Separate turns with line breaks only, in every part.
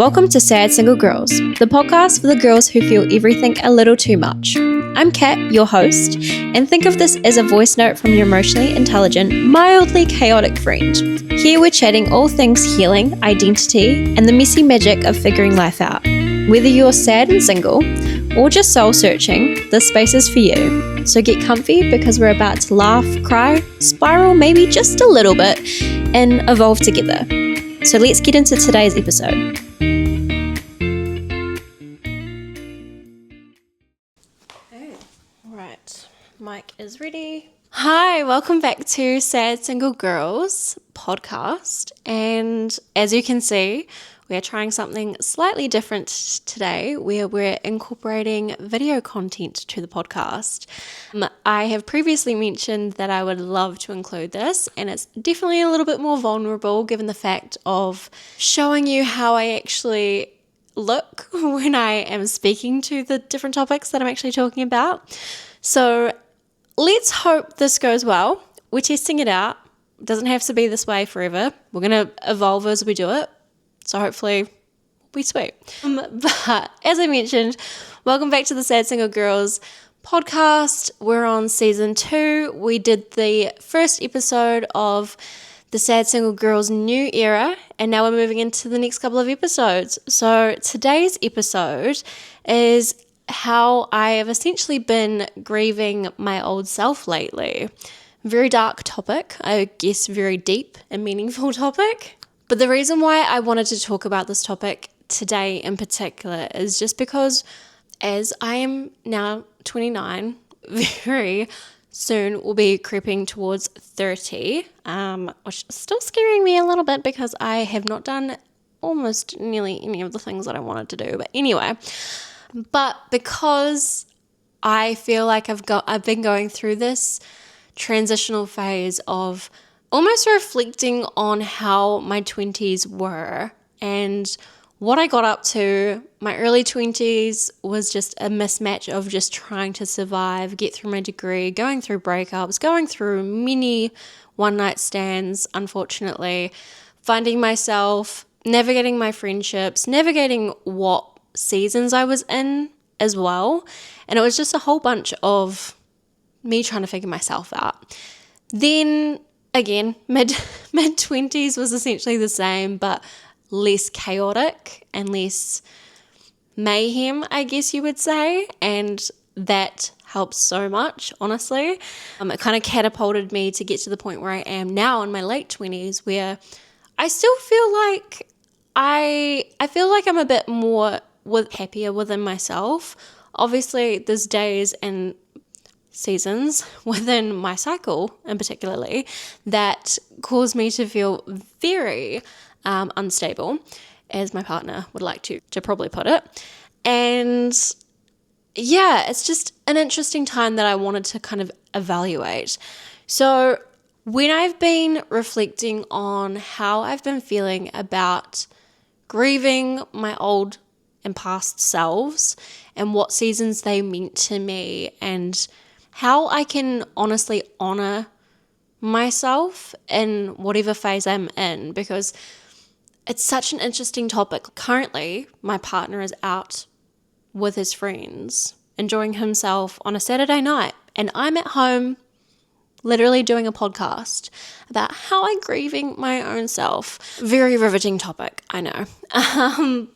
Welcome to Sad Single Girls, the podcast for the girls who feel everything a little too much. I'm Kat, your host, and think of this as a voice note from your emotionally intelligent, mildly chaotic friend. Here we're chatting all things healing, identity, and the messy magic of figuring life out. Whether you're sad and single, or just soul searching, this space is for you. So get comfy because we're about to laugh, cry, spiral maybe just a little bit, and evolve together. So let's get into today's episode. Right, mic is ready. Hi, welcome back to Sad Single Girls podcast. And as you can see, we are trying something slightly different today where we're incorporating video content to the podcast. I have previously mentioned that I would love to include this, and it's definitely a little bit more vulnerable given the fact of showing you how I actually look when I am speaking to the different topics that I'm actually talking about. So let's hope this goes well. We're testing it out. It doesn't have to be this way forever. We're going to evolve as we do it. So hopefully it'll be sweet. But as I mentioned, welcome back to the Sad Single Girls podcast. We're on season 2. We did the first episode of the Sad Single Girls new era, and now we're moving into the next couple of episodes. So today's episode is how I have essentially been grieving my old self lately. Very dark topic, I guess very deep and meaningful topic. But the reason why I wanted to talk about this topic today in particular is just because as I am now 29, very soon will be creeping towards 30, which is still scaring me a little bit because I have not done almost nearly any of the things that I wanted to do. But anyway, because I feel like I've been going through this transitional phase of almost reflecting on how my 20s were and what I got up to. My early 20s was just a mismatch of just trying to survive, get through my degree, going through breakups, going through many one-night stands, unfortunately, finding myself, navigating my friendships, navigating what seasons I was in as well. And it was just a whole bunch of me trying to figure myself out. Then again, mid-20s was essentially the same, but less chaotic and less mayhem, I guess you would say, and that helps so much, honestly. It kind of catapulted me to get to the point where I am now in my late 20s, where I still feel like I feel like I'm a bit more happier within myself. Obviously, there's days and seasons within my cycle in particularly that cause me to feel very unstable, as my partner would like to probably put it. And yeah, it's just an interesting time that I wanted to kind of evaluate. So when I've been reflecting on how I've been feeling about grieving my old and past selves and what seasons they meant to me and how I can honestly honor myself in whatever phase I'm in, because it's such an interesting topic. Currently, my partner is out with his friends, enjoying himself on a Saturday night, and I'm at home literally doing a podcast about how I'm grieving my own self. Very riveting topic, I know.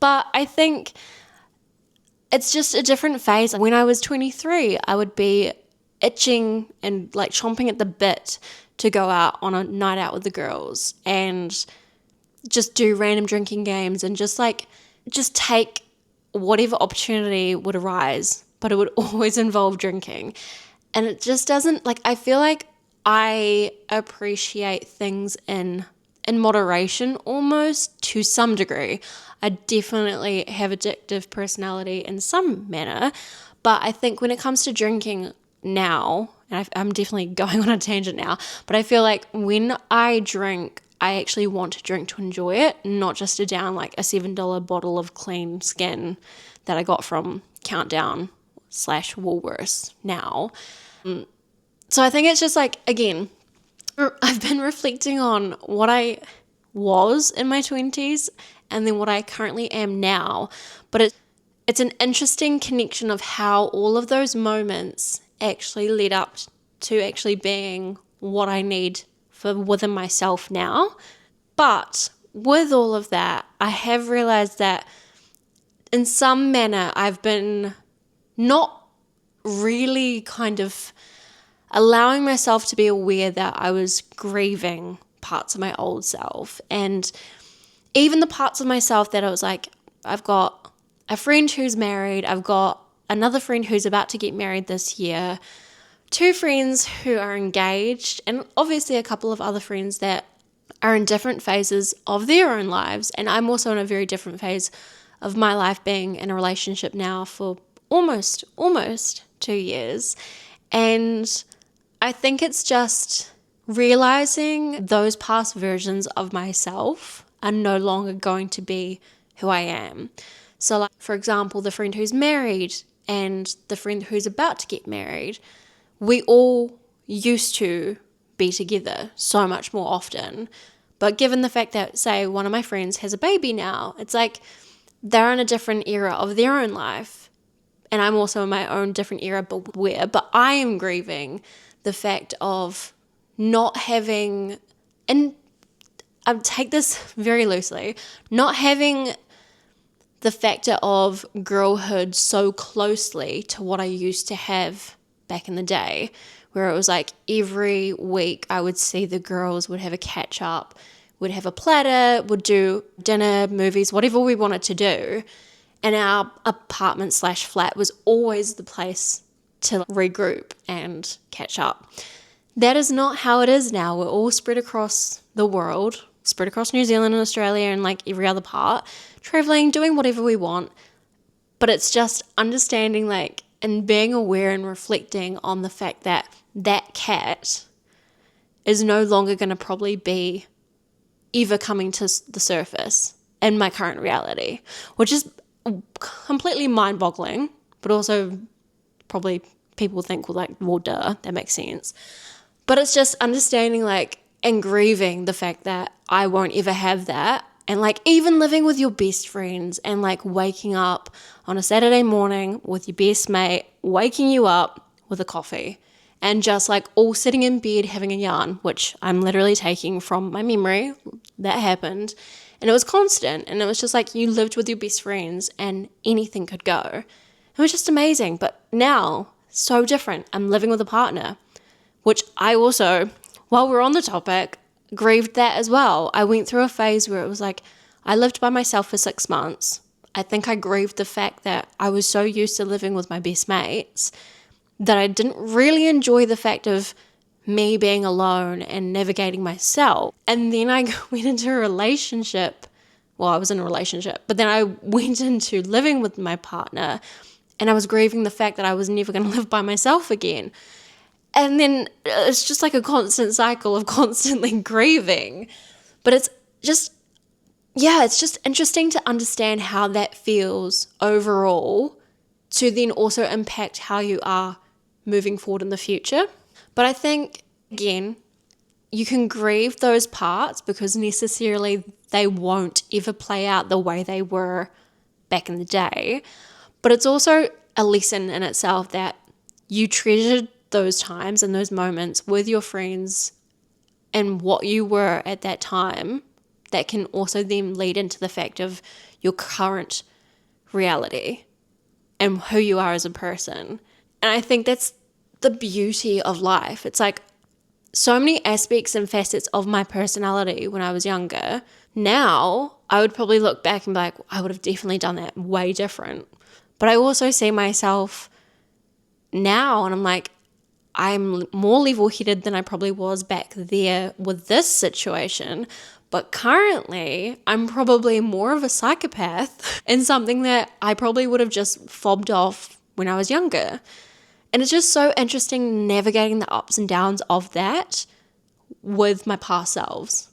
But I think it's just a different phase. When I was 23, I would be itching and like chomping at the bit to go out on a night out with the girls and just do random drinking games and just take whatever opportunity would arise, but it would always involve drinking. And it just doesn't, I feel like I appreciate things in moderation almost to some degree. I definitely have addictive personality in some manner, but I think when it comes to drinking now, and I'm definitely going on a tangent now, but I feel like when I drink, I actually want to drink to enjoy it, not just to down like a $7 bottle of clean skin that I got from Countdown/Woolworths now. So I think it's just again, I've been reflecting on what I was in my 20s and then what I currently am now. But it's an interesting connection of how all of those moments actually led up to actually being what I need for within myself now. But with all of that, I have realized that in some manner I've been not really kind of allowing myself to be aware that I was grieving parts of my old self. And even the parts of myself that I was like, I've got a friend who's married, I've got another friend who's about to get married this year, 2 friends who are engaged, and obviously a couple of other friends that are in different phases of their own lives. And I'm also in a very different phase of my life, being in a relationship now for almost 2 years. And I think it's just realizing those past versions of myself are no longer going to be who I am. So, like, for example, the friend who's married and the friend who's about to get married, we all used to be together so much more often. But given the fact that, say, one of my friends has a baby now, it's like they're in a different era of their own life. And I'm also in my own different era, but I am grieving the fact of not having, and I take this very loosely, not having the factor of girlhood so closely to what I used to have back in the day, where it was like every week I would see the girls would have a catch up, would have a platter, would do dinner, movies, whatever we wanted to do. And our apartment/flat was always the place to regroup and catch up. That is not how it is now. We're all spread across the world, spread across New Zealand and Australia and like every other part, traveling, doing whatever we want. But it's just understanding like and being aware and reflecting on the fact that that cat is no longer going to probably be ever coming to the surface in my current reality, which is completely mind-boggling, but also probably people think, well, duh, that makes sense. But it's just understanding like and grieving the fact that I won't ever have that. And like even living with your best friends and like waking up on a Saturday morning with your best mate, waking you up with a coffee and just like all sitting in bed having a yarn, which I'm literally taking from my memory that happened. And it was constant. And it was just like you lived with your best friends and anything could go. It was just amazing. But now, so different. I'm living with a partner, which I also, while we're on the topic, grieved that as well. I went through a phase where it was like, I lived by myself for 6 months. I think I grieved the fact that I was so used to living with my best mates that I didn't really enjoy the fact of me being alone and navigating myself. And then I went into a relationship. Well, I was in a relationship, but then I went into living with my partner and I was grieving the fact that I was never going to live by myself again. And then it's just like a constant cycle of constantly grieving. But it's just interesting to understand how that feels overall to then also impact how you are moving forward in the future. But I think, again, you can grieve those parts because necessarily they won't ever play out the way they were back in the day. But it's also a lesson in itself that you treasured those times and those moments with your friends and what you were at that time that can also then lead into the fact of your current reality and who you are as a person. And I think that's the beauty of life. It's like so many aspects and facets of my personality when I was younger. Now, I would probably look back and be like, I would have definitely done that way different. But I also see myself now and I'm like, I'm more level-headed than I probably was back there with this situation. But currently, I'm probably more of a psychopath in something that I probably would have just fobbed off when I was younger. And it's just so interesting navigating the ups and downs of that with my past selves,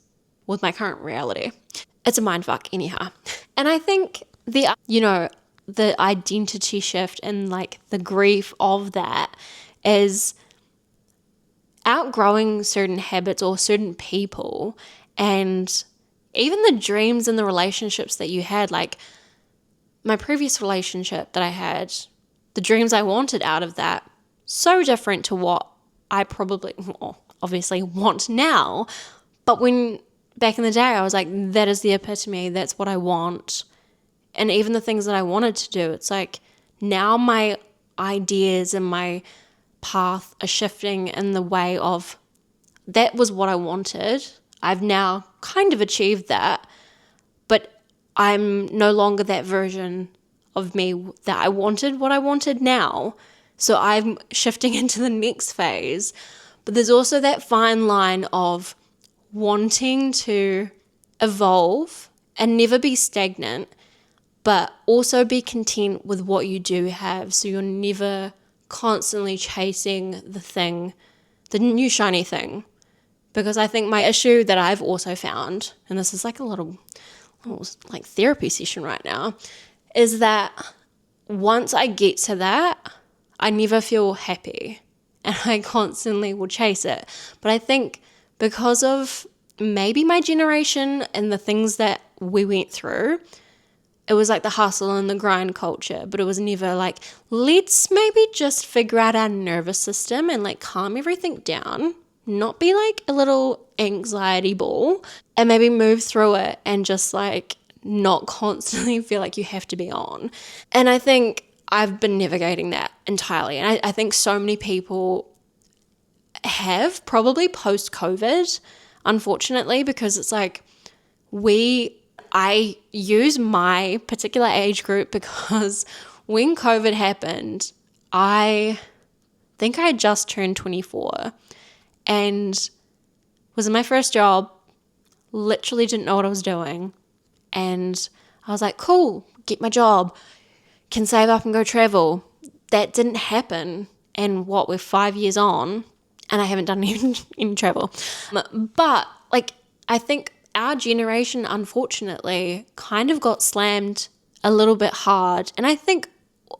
with my current reality. It's a mindfuck anyhow. And I think the identity shift and like the grief of that is outgrowing certain habits or certain people and even the dreams and the relationships that you had, like my previous relationship that I had, the dreams I wanted out of that, so different to what I probably, well, obviously want now. But when back in the day, I was like, that is the epitome. That's what I want. And even the things that I wanted to do, it's like now my ideas and my path are shifting in the way of that was what I wanted. I've now kind of achieved that, but I'm no longer that version of me that I wanted what I wanted now. So I'm shifting into the next phase. But there's also that fine line of wanting to evolve and never be stagnant, but also be content with what you do have. So you're never constantly chasing the thing, the new shiny thing. Because I think my issue that I've also found, and this is like a little like therapy session right now, is that once I get to that, I never feel happy and I constantly will chase it. But I think because of maybe my generation and the things that we went through, it was like the hustle and the grind culture, but it was never like, let's maybe just figure out our nervous system and like calm everything down, not be like a little anxiety ball, and maybe move through it and just like not constantly feel like you have to be on. And I think I've been navigating that entirely. And I think so many people have, probably post-COVID, unfortunately, because it's like I use my particular age group because when COVID happened, I think I had just turned 24 and was in my first job, literally didn't know what I was doing. And I was like, cool, get my job, can save up and go travel. That didn't happen. And we're 5 years on and I haven't done any travel. But like, I think our generation, unfortunately, kind of got slammed a little bit hard. And I think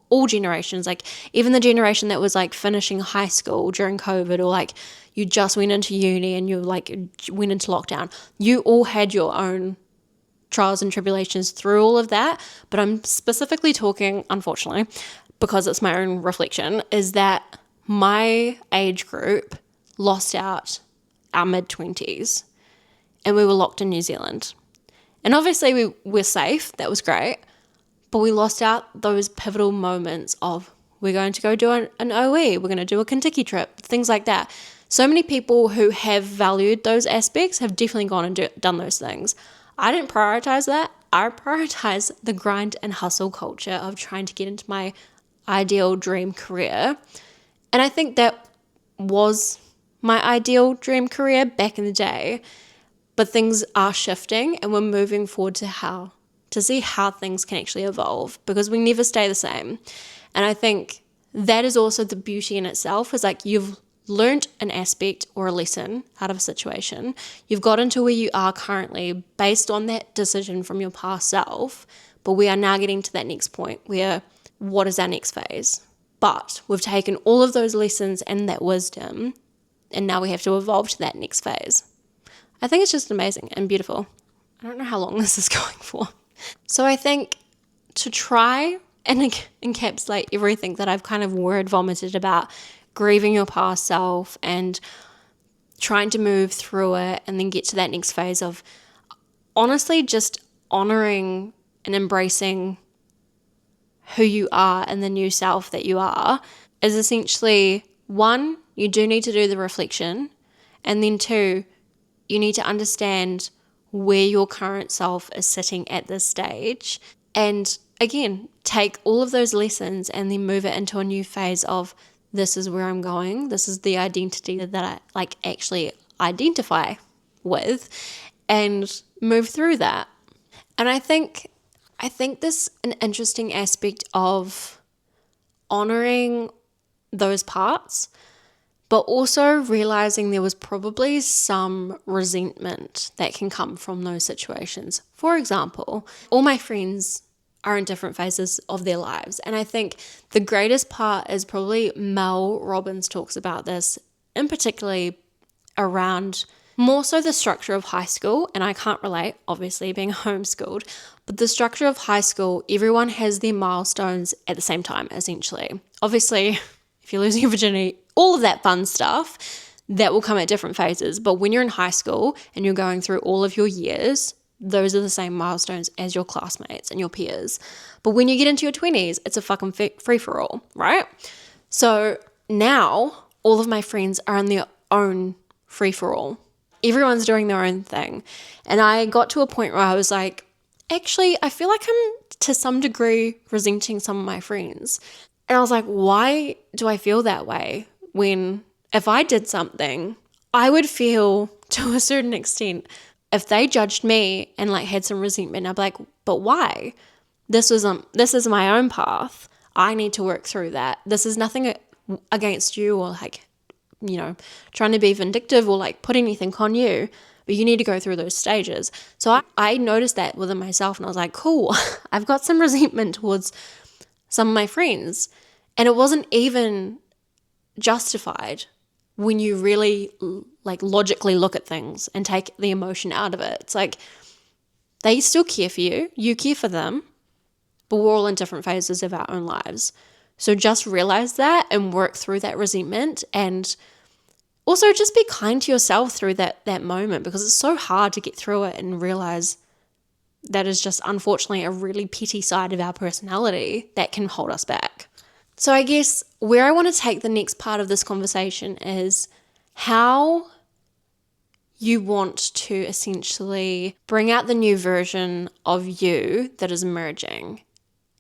all generations, like even the generation that was like finishing high school during COVID, or like you just went into uni and you like went into lockdown, you all had your own trials and tribulations through all of that. But I'm specifically talking, unfortunately, because it's my own reflection, is that my age group lost out our mid-20s and we were locked in New Zealand. And obviously we were safe, that was great, but we lost out those pivotal moments of we're going to go do an OE, we're going to do a Kentucky trip, things like that. So many people who have valued those aspects have definitely gone and done those things. I didn't prioritize that. I prioritized the grind and hustle culture of trying to get into my ideal dream career. And I think that was my ideal dream career back in the day. But things are shifting and we're moving forward to see how things can actually evolve, because we never stay the same. And I think that is also the beauty in itself, is like you've learned an aspect or a lesson out of a situation. You've gotten to where you are currently based on that decision from your past self, but we are now getting to that next point where what is our next phase? But we've taken all of those lessons and that wisdom, and now we have to evolve to that next phase. I think it's just amazing and beautiful. I don't know how long this is going for. So I think to try and encapsulate everything that I've kind of word vomited about grieving your past self and trying to move through it and then get to that next phase of honestly just honoring and embracing who you are and the new self that you are, is essentially, one, you do need to do the reflection, and then two, you need to understand where your current self is sitting at this stage. And again, take all of those lessons and then move it into a new phase of this is where I'm going. This is the identity that I like actually identify with, and move through that. And I think this an interesting aspect of honoring those parts, but also realizing there was probably some resentment that can come from those situations. For example, all my friends are in different phases of their lives. And I think the greatest part is probably Mel Robbins talks about this, in particularly around more so the structure of high school, and I can't relate, obviously, being homeschooled, but the structure of high school, everyone has their milestones at the same time, essentially. Obviously, if you're losing your virginity, all of that fun stuff, that will come at different phases. But when you're in high school and you're going through all of your years, those are the same milestones as your classmates and your peers. But when you get into your 20s, it's a fucking free-for-all, right? So now all of my friends are on their own free-for-all. Everyone's doing their own thing. And I got to a point where I was like, actually, I feel like I'm to some degree resenting some of my friends. And I was like, why do I feel that way when if I did something, I would feel to a certain extent, if they judged me and like had some resentment, I'd be like, but why? This is my own path. I need to work through that. This is nothing against you or like, trying to be vindictive or like put anything on you, but you need to go through those stages. So I noticed that within myself and I was like, cool, I've got some resentment towards some of my friends. And it wasn't even justified when you really like logically look at things and take the emotion out of it. It's like they still care for you, you care for them, but we're all in different phases of our own lives. So just realize that and work through that resentment, and also just be kind to yourself through that moment, because it's so hard to get through it and realize that is just unfortunately a really petty side of our personality that can hold us back. So I guess where I want to take the next part of this conversation is how you want to essentially bring out the new version of you that is emerging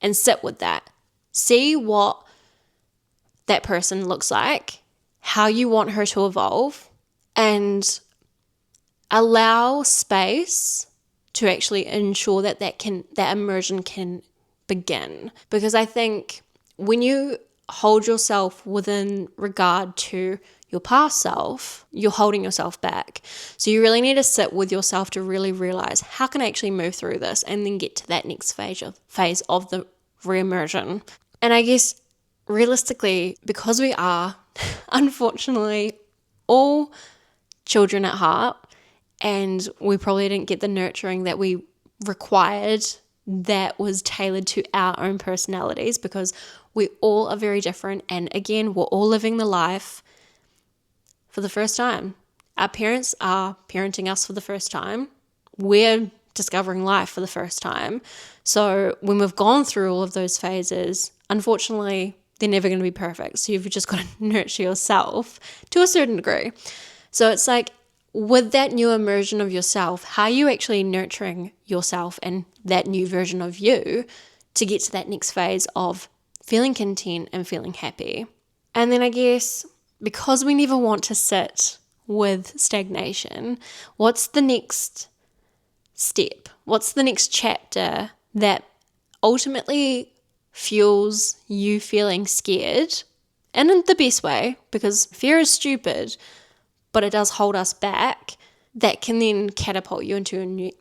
and sit with that. See what that person looks like, how you want her to evolve, and allow space to actually ensure that immersion can begin. Because I think when you hold yourself within regard to your past self, you're holding yourself back. So you really need to sit with yourself to really realize, how can I actually move through this and then get to that next phase of the re-immersion. And I guess realistically, because we are unfortunately all children at heart, and we probably didn't get the nurturing that we required that was tailored to our own personalities, because we all are very different. And again, we're all living the life for the first time. Our parents are parenting us for the first time. We're discovering life for the first time. So when we've gone through all of those phases, unfortunately, they're never going to be perfect. So you've just got to nurture yourself to a certain degree. So it's like, with that new immersion of yourself, how are you actually nurturing yourself and that new version of you to get to that next phase of feeling content and feeling happy? And then I guess, because we never want to sit with stagnation, what's the next step? What's the next chapter that ultimately fuels you feeling scared? And in the best way, because fear is stupid, but it does hold us back, that can then catapult you into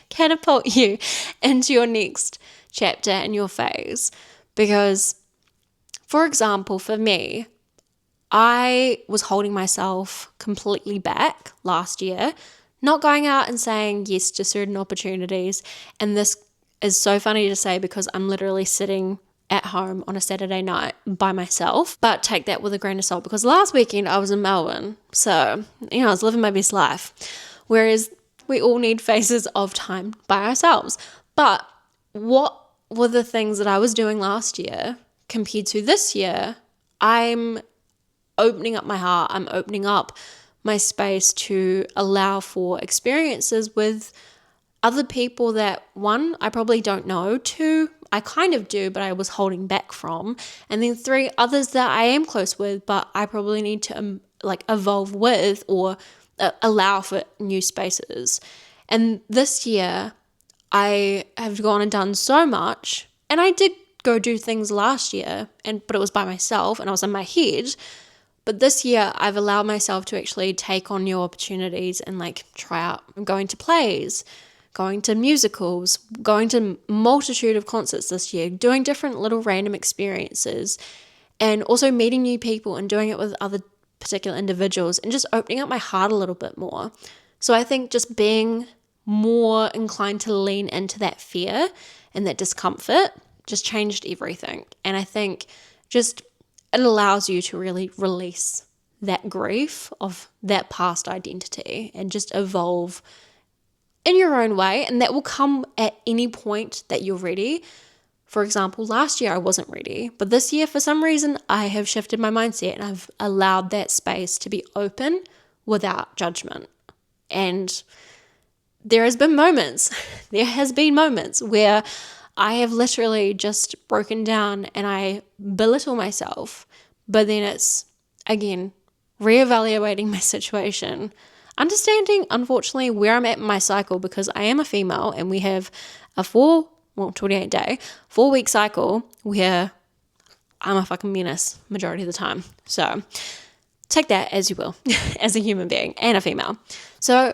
catapult you into your next chapter and your phase. Because, for example, for me, I was holding myself completely back last year, not going out and saying yes to certain opportunities. And this is so funny to say because I'm literally sitting at home on a Saturday night by myself, but take that with a grain of salt, because last weekend I was in Melbourne, so I was living my best life, whereas we all need phases of time by ourselves. But what were the things that I was doing last year compared to this year? I'm opening up my heart, I'm opening up my space to allow for experiences with other people that, one, I probably don't know, two, I kind of do, but I was holding back from, and then three, others that I am close with, but I probably need to evolve with or allow for new spaces. And this year, I have gone and done so much, and I did go do things last year, but it was by myself and I was in my head. But this year, I've allowed myself to actually take on new opportunities and try out. I'm going to plays, going to musicals, going to multitude of concerts this year, doing different little random experiences, and also meeting new people and doing it with other particular individuals and just opening up my heart a little bit more. So I think just being more inclined to lean into that fear and that discomfort just changed everything. And I think just it allows you to really release that grief of that past identity and just evolve in your own way. And that will come at any point that you're ready. For example, last year I wasn't ready, but this year for some reason I have shifted my mindset and I've allowed that space to be open without judgment. And there has been moments where I have literally just broken down and I belittle myself, but then it's, again, reevaluating my situation, understanding, unfortunately, where I'm at in my cycle, because I am a female and we have a 28-day, 4-week cycle where I'm a fucking menace majority of the time. So take that as you will, as a human being and a female. So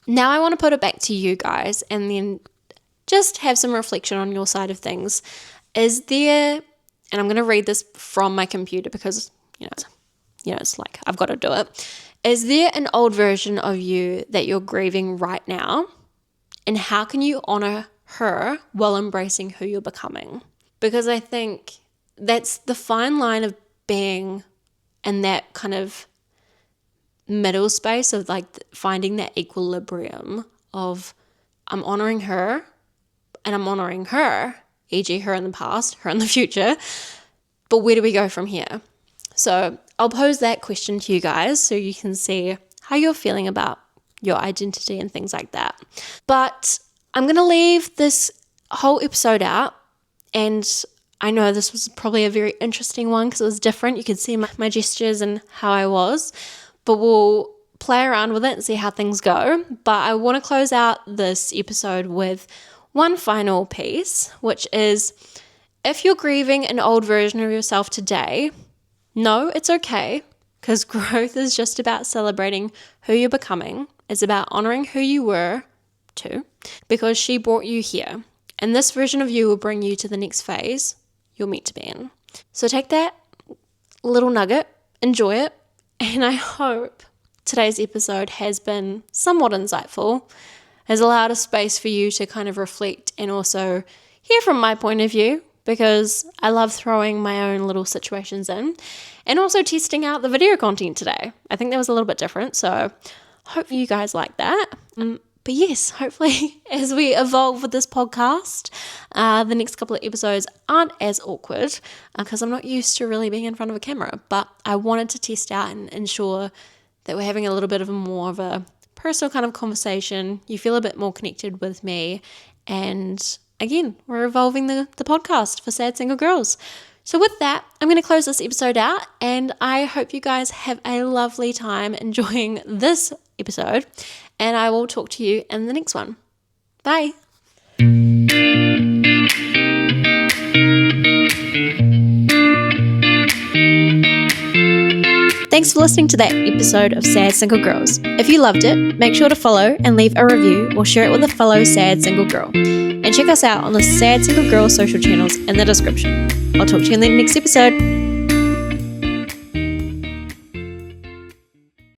now I want to put it back to you guys and then just have some reflection on your side of things. Is there, and I'm going to read this from my computer because, it's like I've got to do it. Is there an old version of you that you're grieving right now? And how can you honor her while embracing who you're becoming? Because I think that's the fine line of being in that kind of middle space of like finding that equilibrium of I'm honoring her and I'm honoring her, e.g. her in the past, her in the future, but where do we go from here? So I'll pose that question to you guys so you can see how you're feeling about your identity and things like that. But I'm going to leave this whole episode out, and I know this was probably a very interesting one because it was different. You could see my gestures and how I was, but we'll play around with it and see how things go. But I want to close out this episode with one final piece, which is if you're grieving an old version of yourself today, no, it's okay, because growth is just about celebrating who you're becoming. It's about honoring who you were too, because she brought you here. And this version of you will bring you to the next phase you're meant to be in. So take that little nugget, enjoy it, and I hope today's episode has been somewhat insightful, has allowed a space for you to kind of reflect and also hear from my point of view, because I love throwing my own little situations in and also testing out the video content today. I think that was a little bit different, so hope you guys like that. But yes, hopefully as we evolve with this podcast, the next couple of episodes aren't as awkward because I'm not used to really being in front of a camera, but I wanted to test out and ensure that we're having a little bit of more of a personal kind of conversation. You feel a bit more connected with me, and again, we're evolving the podcast for Sad Single Girls. So with that, I'm going to close this episode out, and I hope you guys have a lovely time enjoying this episode, and I will talk to you in the next one. Bye. Thanks for listening to that episode of Sad Single Girls. If you loved it, make sure to follow and leave a review or share it with a fellow sad single girl. And check us out on the Sad Single Girl social channels in the description. I'll talk to you in the next episode.